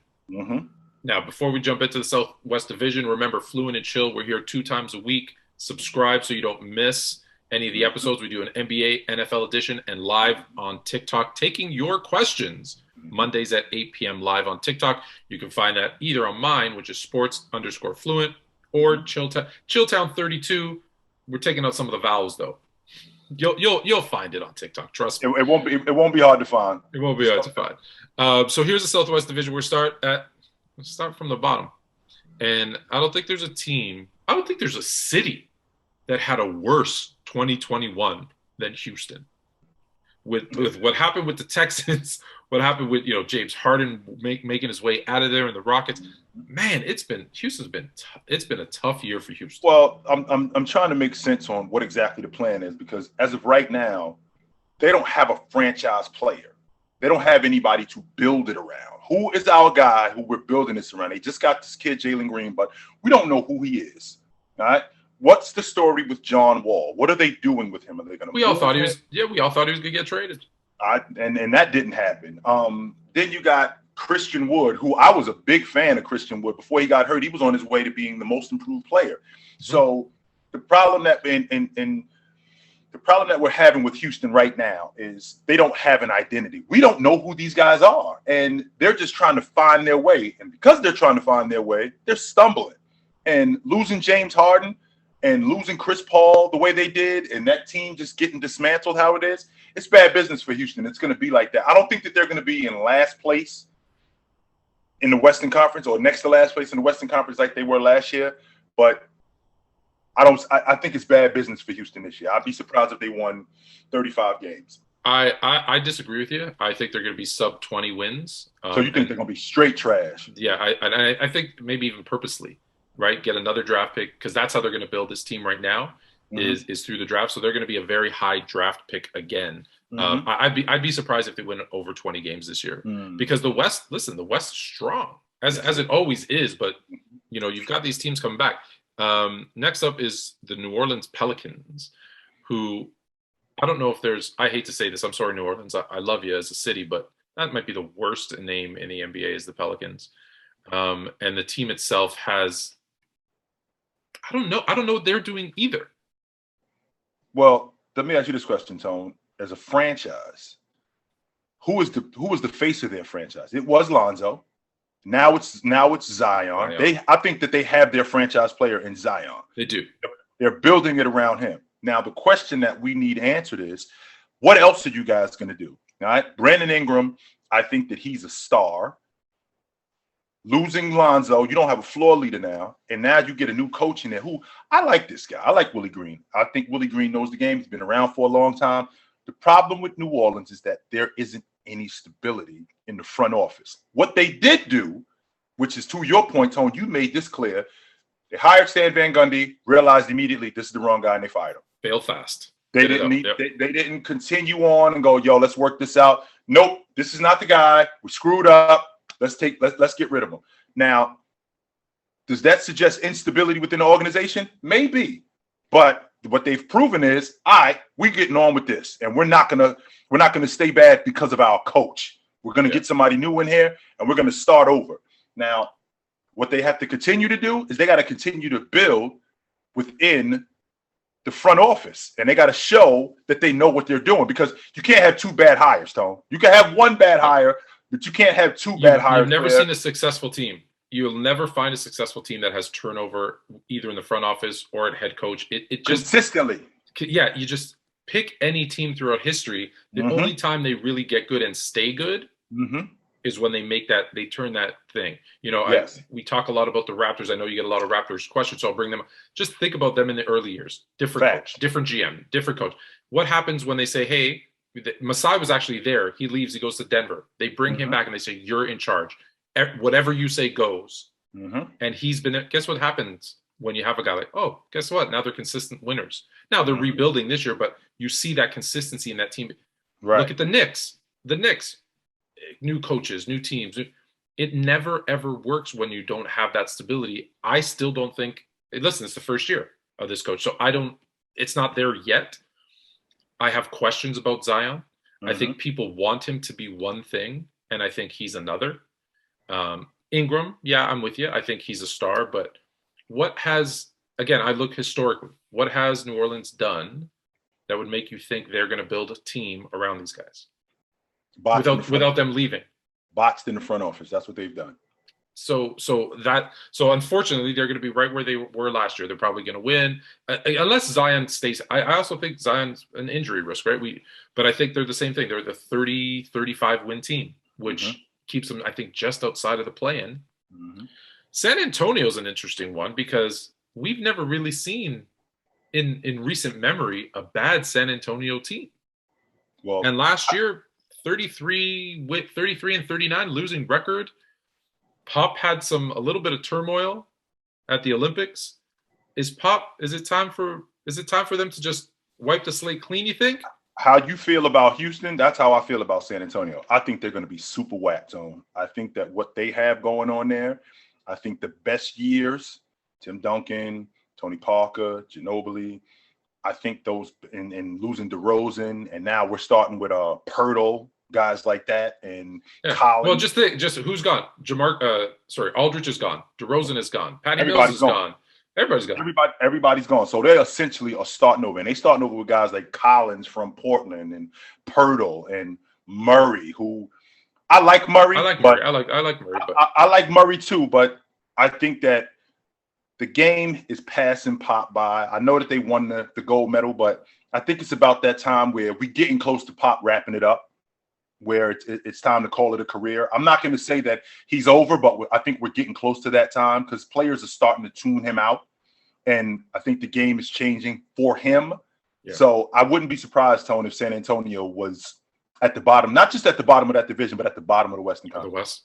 Now, before we jump into the Southwest Division, remember, Fluent and Chill, we're here 2 times a week. Subscribe so you don't miss any of the episodes. We do an NBA, NFL edition, and live on TikTok, taking your questions Mondays at 8 p.m. live on TikTok. You can find that either on mine, which is sports_fluent, or Chilltown 32. We're taking out some of the vowels though. You'll find it on TikTok. Trust me. It won't be hard to find. It won't be hard to find. So here's the Southwest Division. Let's start from the bottom. And I don't think there's a city that had a worse 2021 than Houston. With what happened with the Texans, what happened with James Harden making his way out of there, and the Rockets. Man, it's been a tough year for Houston. Well, I'm trying to make sense on what exactly the plan is, because as of right now, they don't have a franchise player. They don't have anybody to build it around. Who is our guy who we're building this around? They just got this kid, Jalen Green, but we don't know who he is. All right. What's the story with John Wall? What are they doing with him? Are they going to? We all thought he was going to get traded. And that didn't happen. Then you got Christian Wood, who I was a big fan of Christian Wood before he got hurt. He was on his way to being the most improved player. So the problem that the problem that we're having with Houston right now is they don't have an identity. We don't know who these guys are, and they're just trying to find their way. And because they're trying to find their way, they're stumbling. And losing James Harden and losing Chris Paul the way they did, and that team just getting dismantled how it is, it's bad business for Houston. It's going to be like that. I don't think that they're going to be in last place in the Western Conference or next to last place in the Western Conference like they were last year, but I think it's bad business for Houston this year. I'd be surprised if they won 35 games. I disagree with you. I think they're going to be sub 20 wins. So you think they're going to be straight trash? Yeah, I think maybe even purposely, right? Get another draft pick, because that's how they're going to build this team right now, is through the draft. So they're going to be a very high draft pick again. I'd be surprised if they win over 20 games this year, because the West is strong as it always is. But you've got these teams coming back. Next up is the New Orleans Pelicans, who I don't know if there's, I hate to say this, I'm sorry, New Orleans, I love you as a city, but that might be the worst name in the NBA is the Pelicans. And the team itself has, I don't know what they're doing either. Well, let me ask you this question, Tone. As a franchise, who was the face of their franchise? It was Lonzo. Now it's Zion. I think that they have their franchise player in Zion. They do. They're building it around him. Now, the question that we need answered is, what else are you guys going to do? All right, Brandon Ingram, I think that he's a star. Losing Lonzo, you don't have a floor leader now, and now you get a new coach in there. Who I like this guy. I like Willie Green. I think Willie Green knows the game. He's been around for a long time. The problem with New Orleans is that there isn't any stability in the front office. What they did do, which is to your point, Tone, you made this clear. They hired Stan Van Gundy, realized immediately this is the wrong guy, and they fired him. Fail fast. They didn't continue on and go, yo, let's work this out. Nope, this is not the guy. We screwed up. Let's get rid of him. Now, does that suggest instability within the organization? Maybe, but what they've proven is, all right, we're getting on with this, and we're not gonna stay bad because of our coach. We're gonna get somebody new in here, and we're gonna start over. Now, what they have to continue to do is they got to continue to build within the front office, and they got to show that they know what they're doing, because you can't have two bad hires, Tone. You can have one bad hire, but you can't have two bad hires. You've never seen a successful team. You'll never find a successful team that has turnover either in the front office or at head coach. It just consistently. Yeah, you just pick any team throughout history. The only time they really get good and stay good is when they turn that thing. We talk a lot about the Raptors. I know you get a lot of Raptors questions, so I'll bring them up. Just think about them in the early years. Different coach, different GM, different coach. What happens when they say, hey, Masai was actually there. He leaves. He goes to Denver. They bring him back and they say, you're in charge. Whatever you say goes. And he's been – guess what happens when you have a guy like, oh, guess what? Now they're consistent winners. Now they're rebuilding this year, but you see that consistency in that team. Right. Look at the Knicks. The Knicks, new coaches, new teams. It never, ever works when you don't have that stability. I still don't think – listen, it's the first year of this coach. So it's not there yet. I have questions about Zion. I think people want him to be one thing, and I think he's another. Ingram, yeah, I'm with you. I think he's a star, but I look historically, what has New Orleans done that would make you think they're going to build a team around these guys without them leaving? Boxed in the front office. That's what they've done. So unfortunately, they're going to be right where they were last year. They're probably going to win unless Zion stays. I also think Zion's an injury risk, right? But I think they're the same thing. They're the 30-35 win team, which keeps them, I think, just outside of the play-in. San Antonio's an interesting one because we've never really seen in recent memory a bad San Antonio team. Well, and last year, 33-39 losing record. Pop had a little bit of turmoil at the Olympics. Is it time for them to just wipe the slate clean, you think? How you feel about Houston, that's how I feel about San Antonio. I think they're going to be super whacked on. I think that what they have going on there, I think the best years, Tim Duncan, Tony Parker, Ginobili, I think those in losing DeRozan, and now we're starting with Pirtle, guys like that, and Collins. Well, just who's gone? Aldridge is gone. DeRozan is gone. Patty Mills is gone. Everybody's gone. Everybody's gone. So they essentially are starting over, and they starting over with guys like Collins from Portland and Pirtle and Murray, who I like Murray. I like Murray. I like Murray. But I like Murray too, but I think that the game is passing Pop by. I know that they won the gold medal, but I think it's about that time where we're getting close to Pop wrapping it up, where it's time to call it a career. I'm not going to say that he's over, but I think we're getting close to that time because players are starting to tune him out. And I think the game is changing for him. Yeah. So I wouldn't be surprised, Tone, if San Antonio was at the bottom, not just at the bottom of that division, but at the bottom of the Western Conference. The West.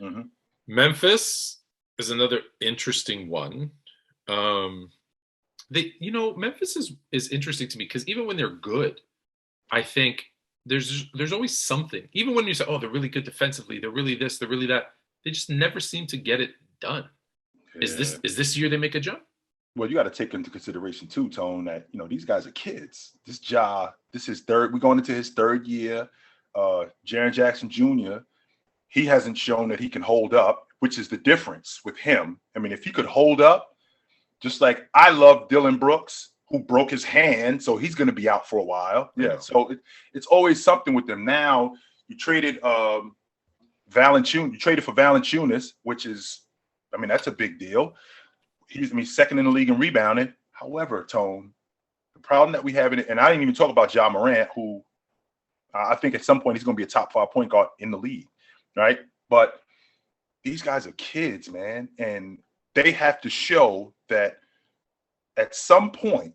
Mm-hmm. Memphis is another interesting one. Memphis is interesting to me because even when they're good, I think there's always something. Even when you say, oh, they're really good defensively, they're really this, they're really that, they just never seem to get it done. Yeah. Is this year they make a jump? Well, you got to take into consideration too, Tone, that these guys are kids. This is third. We're going into his third year. Jaren Jackson Jr., he hasn't shown that he can hold up, which is the difference with him. I mean, if he could hold up, just like I love Dylan Brooks, who broke his hand, so he's going to be out for a while. Yeah, so it's always something with them. Now you traded Valanciunas. You traded for Valanciunas, which is, I mean, that's a big deal. He's second in the league in rebounding. However, Tone, the problem that we have in it, and I didn't even talk about Ja Morant, who I think at some point he's going to be a top 5 point guard in the league, right? But these guys are kids, man, and they have to show that at some point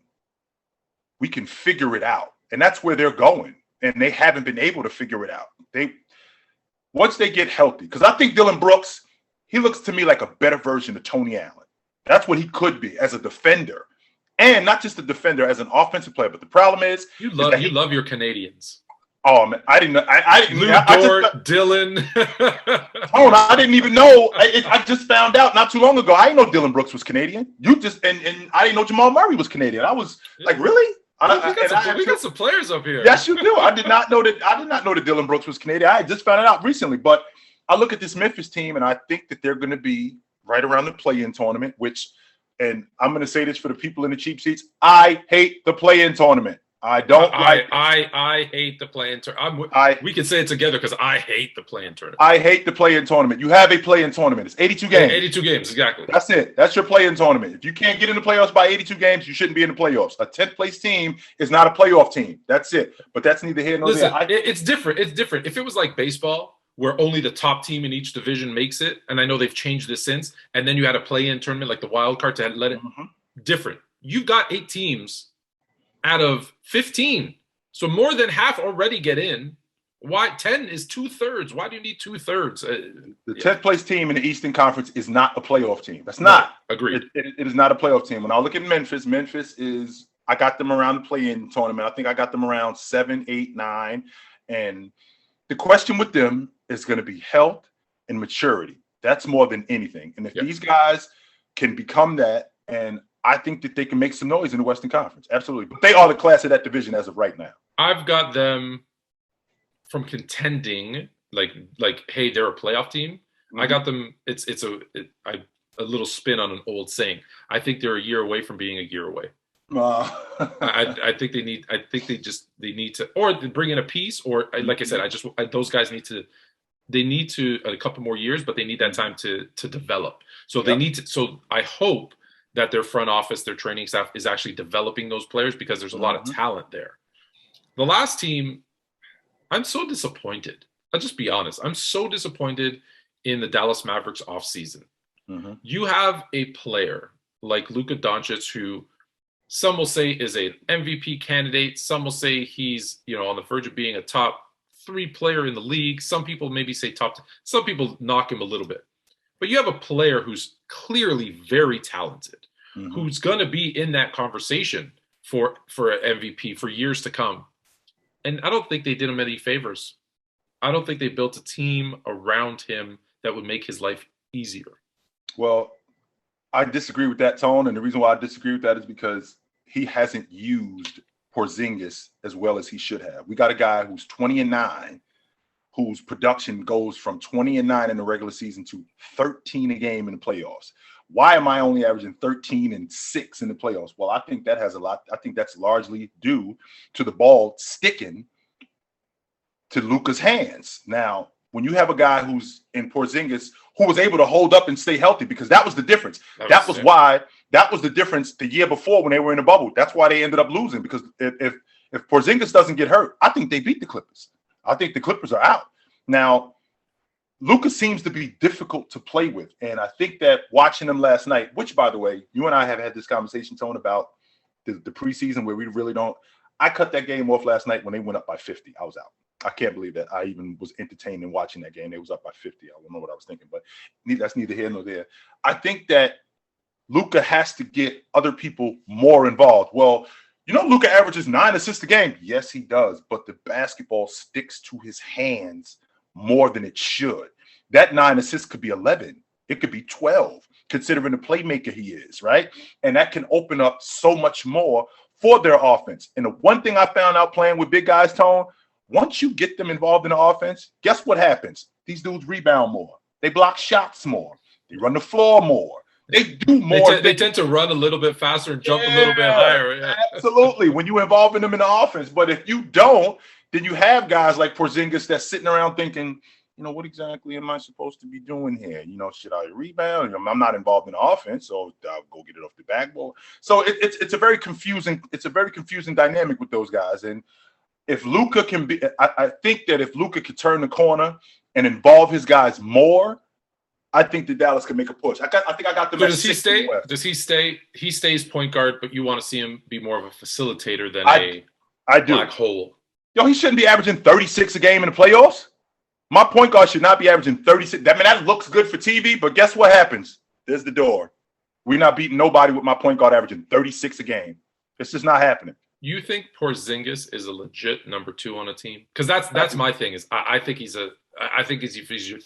we can figure it out, and that's where they're going. And they haven't been able to figure it out. Once they get healthy, because I think Dylan Brooks, he looks to me like a better version of Tony Allen. That's what he could be as a defender, and not just a defender, as an offensive player. But the problem is, you love your Canadians. Oh man, I didn't know. I didn't. Lou Dort, Dylan. Oh, I didn't even know. I just found out not too long ago. I didn't know Dylan Brooks was Canadian. And I didn't know Jamal Murray was Canadian. I was like, really? We got some players up here. Yes, you do. I did not know that Dylan Brooks was Canadian. I just found it out recently. But I look at this Memphis team, and I think that they're going to be right around the play-in tournament, and I'm going to say this for the people in the cheap seats, I hate the play-in tournament. I don't I hate the play-in tournament. We can say it together because I hate the play-in tournament. I hate the play-in tournament. You have a play-in tournament. It's 82 games. 82 games, exactly. That's it. That's your play-in tournament. If you can't get in the playoffs by 82 games, you shouldn't be in the playoffs. A 10th place team is not a playoff team. That's it. But that's neither here nor there. It's different. It's different. If it was like baseball, where only the top team in each division makes it, and I know they've changed this since, and then you had a play-in tournament like the wild card to let it different. You've got 8 teams out of 15, so more than half already get in. Why 10 is 2/3? Why do you need 2/3? The 10th place team in the Eastern Conference is not a playoff team. That's not. Agreed. It is not a playoff team. When I look at Memphis is, I got them around the play-in tournament. I think I got them around 7, 8, 9, and the question with them is going to be health and maturity. That's more than anything. And if these guys can become that, and I think that they can make some noise in the Western Conference. Absolutely. But they are the class of that division as of right now. I've got them from contending, like, hey, they're a playoff team. I got them. It's a little spin on an old saying. I think they're a year away from being a year away. I think they need. I think they need to, or bring in a piece, or like I said, those guys need to. They need to a couple more years, but they need that time to develop. So they need to. So I hope that their front office, their training staff, is actually developing those players because there's a lot of talent there. The last team, I'm so disappointed. I'll just be honest. I'm so disappointed in the Dallas Mavericks offseason. You have a player like Luka Doncic, who some will say is an MVP candidate. Some will say he's, on the verge of being a top 3 player in the league. Some people maybe say top 10. Some people knock him a little bit. But you have a player who's clearly very talented, who's going to be in that conversation for an MVP for years to come. And I don't think they did him any favors. I don't think they built a team around him that would make his life easier. Well, I disagree with that, Tone. And the reason why I disagree with that is because he hasn't used Porzingis as well as he should have. We got a guy who's 20-9, whose production goes from 20-9 in the regular season to 13 a game in the playoffs. Why am I only averaging 13 and 6 in the playoffs? Well, I think that has a lot. I think that's largely due to the ball sticking to Luka's hands. Now, when you have a guy who's in Porzingis who was able to hold up and stay healthy, because that was the difference. That was the difference the year before when they were in the bubble. That's why they ended up losing, because if Porzingis doesn't get hurt, I think they beat the Clippers. I think the Clippers are out. Now, Luka seems to be difficult to play with. And I think that watching him last night, which, by the way, you and I have had this conversation, Tone, about the preseason where we really don't. I cut that game off last night when they went up by 50. I was out. I can't believe that I even was entertained in watching that game. They was up by 50. I don't know what I was thinking, but that's neither here nor there. I think that Luka has to get other people more involved. Well, Luka averages 9 assists a game. Yes, he does, but the basketball sticks to his hands more than it should. That 9 assists could be 11. It could be 12, considering the playmaker he is, right? And that can open up so much more for their offense. And the one thing I found out playing with big guys, Tone, once you get them involved in the offense, guess what happens? These dudes rebound more. They block shots more. They run the floor more. They do more. They tend to run a little bit faster and jump a little bit higher. Yeah. Absolutely. When you're involving them in the offense. But if you don't, then you have guys like Porzingis that's sitting around thinking, what exactly am I supposed to be doing here? Should I rebound? I'm not involved in the offense, so I'll go get it off the backboard. So it's a very confusing dynamic with those guys. And if Luka can be, I think that if Luka could turn the corner and involve his guys more, I think that Dallas could make a push. I think I got them. So does he stay? Does he stay? He stays point guard, but you want to see him be more of a facilitator than a black hole. He shouldn't be averaging 36 a game in the playoffs. My point guard should not be averaging 36. That looks good for TV, but guess what happens? There's the door. We're not beating nobody with my point guard averaging 36 a game. It's just not happening. You think Porzingis is a legit number 2 on a team? Because that's my thing. Is I think he's your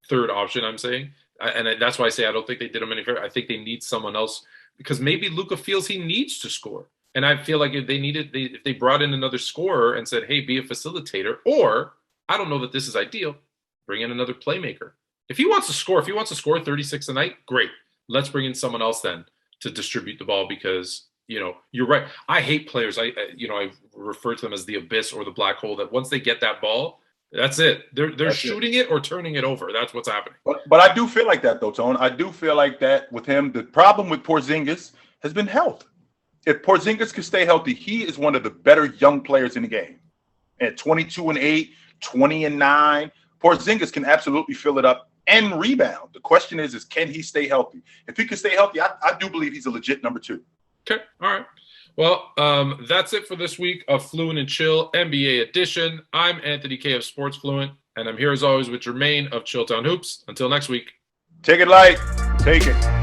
third option. I'm saying, and that's why I say I don't think they did him any favor. I think they need someone else, because maybe Luka feels he needs to score, and I feel like if they brought in another scorer and said, "Hey, be a facilitator," or I don't know that this is ideal, bring in another playmaker. If he wants to score 36 a night, great. Let's bring in someone else then to distribute the ball, because you're right. I hate players. I refer to them as the abyss or the black hole, that once they get that ball, that's it. They're shooting it or turning it over. That's what's happening. But I do feel like that, though, Tone. I do feel like that with him. The problem with Porzingis has been health. If Porzingis can stay healthy, he is one of the better young players in the game. At 22-8, 20-9, Porzingis can absolutely fill it up and rebound. The question is can he stay healthy? If he can stay healthy, I do believe he's a legit number 2. Okay. All right. Well, that's it for this week of Fluent and Chill NBA edition. I'm Anthony K of Sports Fluent, and I'm here as always with Jermaine of Chilltown Hoops. Until next week. Take it light. Take it.